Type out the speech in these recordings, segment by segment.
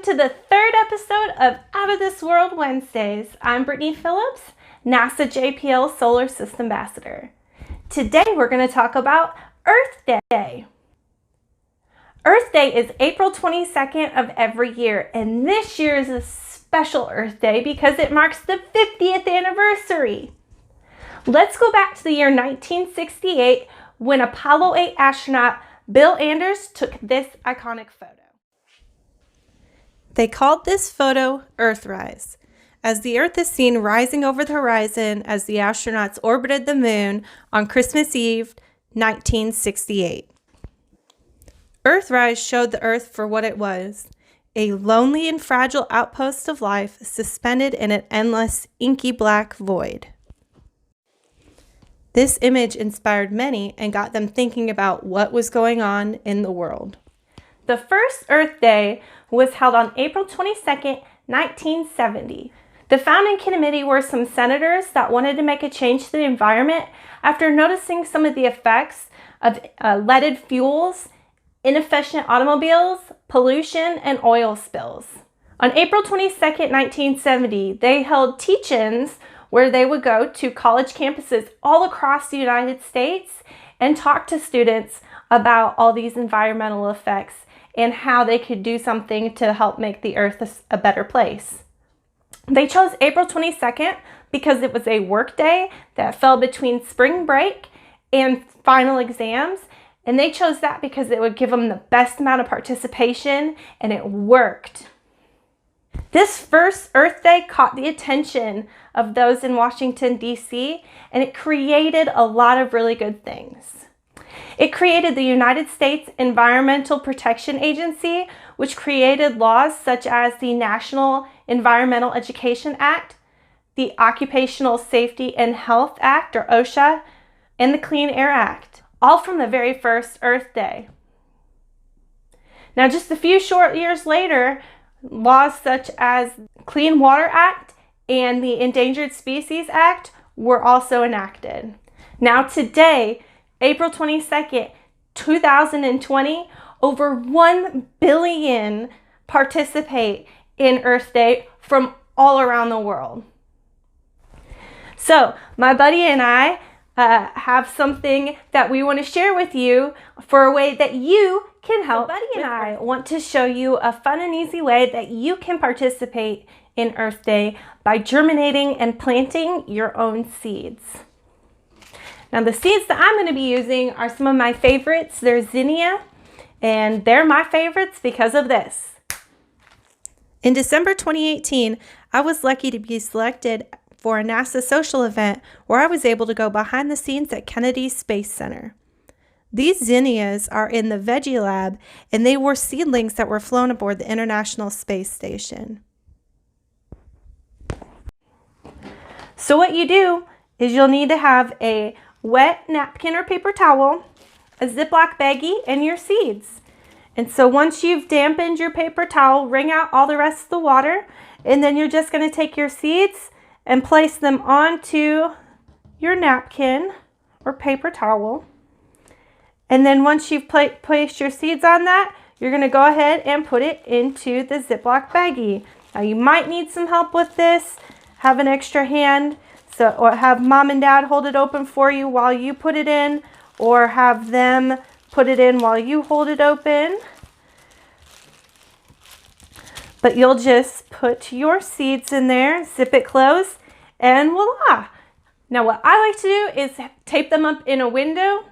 to the third episode of Out of This World Wednesdays. I'm Britaney Phillips, NASA JPL Solar System Ambassador. Today we're going to talk about Earth Day. Earth Day is April 22nd of every year, and this year is a special Earth Day because it marks the 50th anniversary. Let's go back to the year 1968 when Apollo 8 astronaut Bill Anders took this iconic photo. They called this photo Earthrise, as the Earth is seen rising over the horizon as the astronauts orbited the moon on Christmas Eve, 1968. Earthrise showed the Earth for what it was, a lonely and fragile outpost of life suspended in an endless, inky black void. This image inspired many and got them thinking about what was going on in the world. The first Earth Day was held on April 22nd, 1970. The founding committee were some senators that wanted to make a change to the environment after noticing some of the effects of leaded fuels, inefficient automobiles, pollution, and oil spills. On April 22nd, 1970, they held teach-ins where they would go to college campuses all across the United States and talk to students about all these environmental effects and how they could do something to help make the Earth a better place. They chose April 22nd because it was a work day that fell between spring break and final exams, and they chose that because it would give them the best amount of participation, and it worked. This first Earth Day caught the attention of those in Washington, D.C., and it created a lot of really good things. It created the United States Environmental Protection Agency, which created laws such as the National Environmental Education Act, the Occupational Safety and Health Act, or OSHA, and the Clean Air Act, all from the very first Earth Day. Now, just a few short years later, laws such as Clean Water Act and the Endangered Species Act were also enacted. Now today, April 22nd, 2020, over 1 billion participate in Earth Day from all around the world. So my buddy and I have something that we want to share with you for a way that you can help. My buddy and I want to show you a fun and easy way that you can participate in Earth Day by germinating and planting your own seeds. Now the seeds that I'm going to be using are some of my favorites. They're zinnia, and they're my favorites because of this. In December 2018, I was lucky to be selected for a NASA social event where I was able to go behind the scenes at Kennedy Space Center. These zinnias are in the Veggie Lab, and they were seedlings that were flown aboard the International Space Station. So what you do is you'll need to have a wet napkin or paper towel, a Ziploc baggie, and your seeds. And so once you've dampened your paper towel, wring out all the rest of the water, and then you're just going to take your seeds and place them onto your napkin or paper towel. And then once you've placed your seeds on that, you're going to go ahead and put it into the Ziploc baggie. Now you might need some help with this. Have an extra hand, or have mom and dad hold it open for you while you put it in, or have them put it in while you hold it open. But you'll just put your seeds in there, zip it closed, and voila. Now what I like to do is tape them up in a window,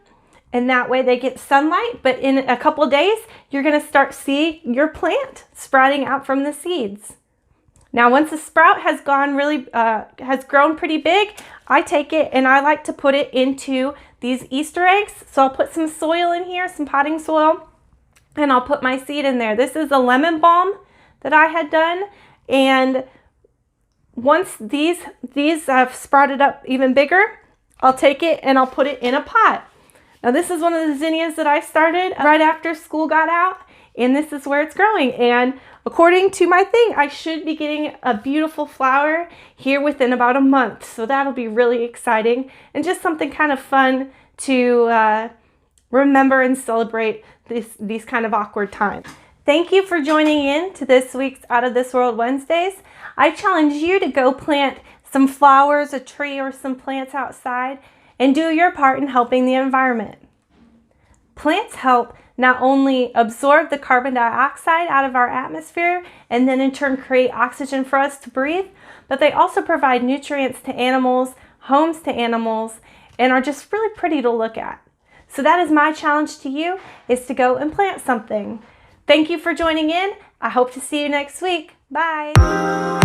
and that way they get sunlight, but in a couple days, you're gonna start seeing your plant sprouting out from the seeds. Now, once the sprout has grown pretty big, I take it and I like to put it into these Easter eggs. So I'll put some soil in here, some potting soil, and I'll put my seed in there. This is a lemon balm that I had done, and once these have sprouted up even bigger, I'll take it and I'll put it in a pot. Now, this is one of the zinnias that I started right after school got out, and this is where it's growing. And according to my thing, I should be getting a beautiful flower here within about a month. So that'll be really exciting and just something kind of fun to remember and celebrate these kind of awkward times. Thank you for joining in to this week's Out of This World Wednesdays. I challenge you to go plant some flowers, a tree, or some plants outside and do your part in helping the environment. Plants help not only absorb the carbon dioxide out of our atmosphere and then in turn create oxygen for us to breathe, but they also provide nutrients to animals, homes to animals, and are just really pretty to look at. So that is my challenge to you, is to go and plant something. Thank you for joining in. I hope to see you next week. Bye.